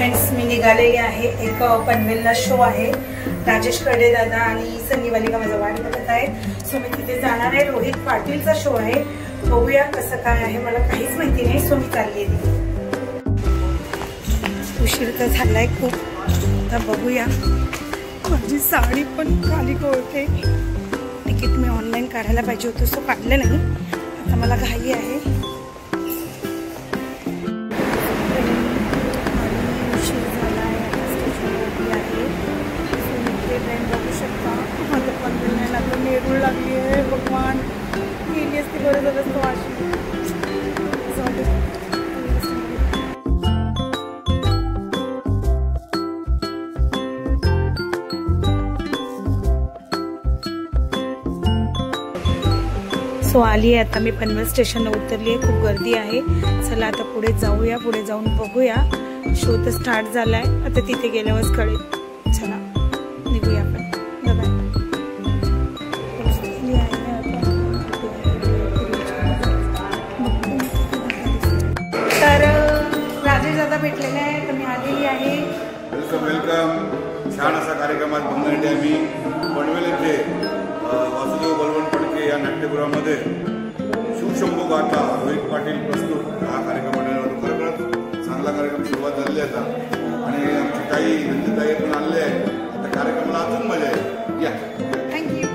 Friends, मी निघालेली आहे. एक पनवेलला शो आहे. राजेश कर्डे दादा आणि सन्नी वालिका माझा वाट बघत आहेत. सो मी तिथे जाणार आहे. रोहित पाटीलचा शो आहे. बघूया कसं काय आहे, मला काहीच माहिती नाही. सो मी चालली आहे. उशीर तर झालाय खूप. आता बघूया. माझी साडी पण खाली कोळते. तिकीट मी ऑनलाईन काढायला पाहिजे होतं, सो काढलं नाही. आता मला घाई आहे. बघू शकता माझं पनवेल लागलं, नेरूळ लागली आहे. भगवान गेली असती बरं झालं असतं. वाशी सो आली आहे. आता मी पनवेल स्टेशनला उतरली आहे. खूप गर्दी आहे. चला आता पुढे जाऊया. पुढे जाऊन बघूया. शो तर स्टार्ट झालाय. आता तिथे गेल्यावरच कळेल. चला निघूया आपण. तर राजेश दादा भेटलेले आहे. तर मी आलेली आहे. Welcome welcome. छान असा कार्यक्रम आज बघण्यासाठी आम्ही पनवेल येथे वासुदेव बलवंत फडके या नाट्यगृहामध्ये शिवशंभू गाथा रोहित पाटील प्रस्तुत हा कार्यक्रम बनवण्यात खरोखरच चांगला कार्यक्रम सुरुवात झालेली आहे. आणि आमची ताई नंदिताई पण आलेले आहे. त्या कार्यक्रमाला अजून मजा आहे. या थँक्यू.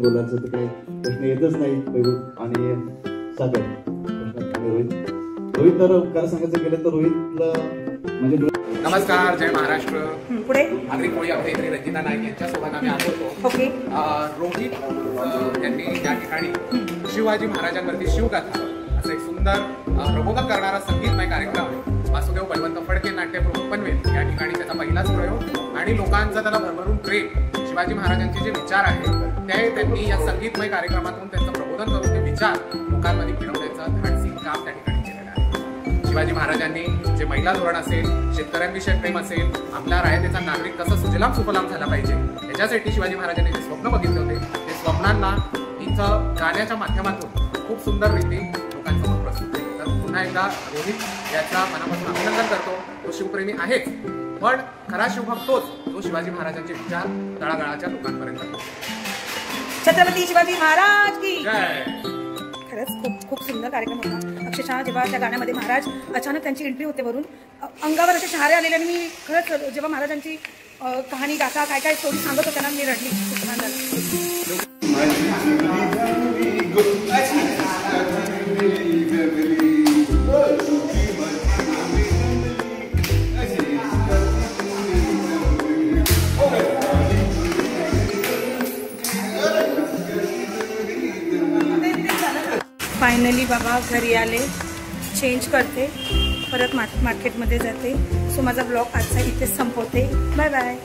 बोलायचं तर काही प्रश्न येतच नाही. आणि सागर रोहित तर काय सांगायचं गेलं तर रोहितला म्हणजे नमस्कार, जय महाराष्ट्र. पुढे आगरी कोळी अभिनेत्री रंजिता नाईक यांच्यासोबत आम्ही आलो होतो. ओके. रोहित यांनी त्या ठिकाणी शिवाजी महाराजांवरती शिवगाथा असं एक सुंदर प्रबोधन करणारा संगीतमय कार्यक्रम वासुदेव बलवंत फडके नाट्यगृह पनवेल या ठिकाणी त्याचा पहिलाच प्रयोग आणि लोकांचं त्याला भरभरून प्रेम. शिवाजी महाराजांचे जे विचार आहेत ते त्यांनी या संगीतमय कार्यक्रमातून त्यांचं प्रबोधन करून ते विचार लोकांमध्ये फिरवण्याचं धाडसी काम त्या ठिकाणी केलेलं आहे. शिवाजी महाराजांनी जे महिला धोरण असेल, शेतकऱ्यांविषयी प्रेम असेल, आपल्या रायतेचा नागरिक कसा सुजलाम सुफलाम झाला पाहिजे याच्यासाठी शिवाजी महाराजांनी जे स्वप्न बघितले होते ते स्वप्नांना इथं गाण्याच्या माध्यमातून खूप सुंदर रीती लोकांसमोर प्रस्तुत केले. तर पुन्हा एकदा रोहित याचा मनापासून अभिनंदन करतो. तो शिवप्रेमी आहेच, पण खरा शिवभक्त तोच जो शिवाजी महाराजांचे विचार तळागाळाच्या लोकांपर्यंत. छत्रपती शिवाजी महाराज की जय. खरंच खूप खूप सुंदर कार्यक्रम होता. अक्षरशः जेव्हा त्या गाण्यामध्ये महाराज अचानक त्यांची एंट्री होते वरून, अंगावर असे शहारे आलेले. आणि मी खरंच जेव्हा महाराजांची कहाणी गाथा काय काय स्टोरी सांगत होत्या ना, मी रडली. खूप छान झालं. फायनली बाबा घरी आले. चेंज करते, परत मार्केटमध्ये जाते. सो माझा ब्लॉग आजचा इथेच संपवते. Bye bye.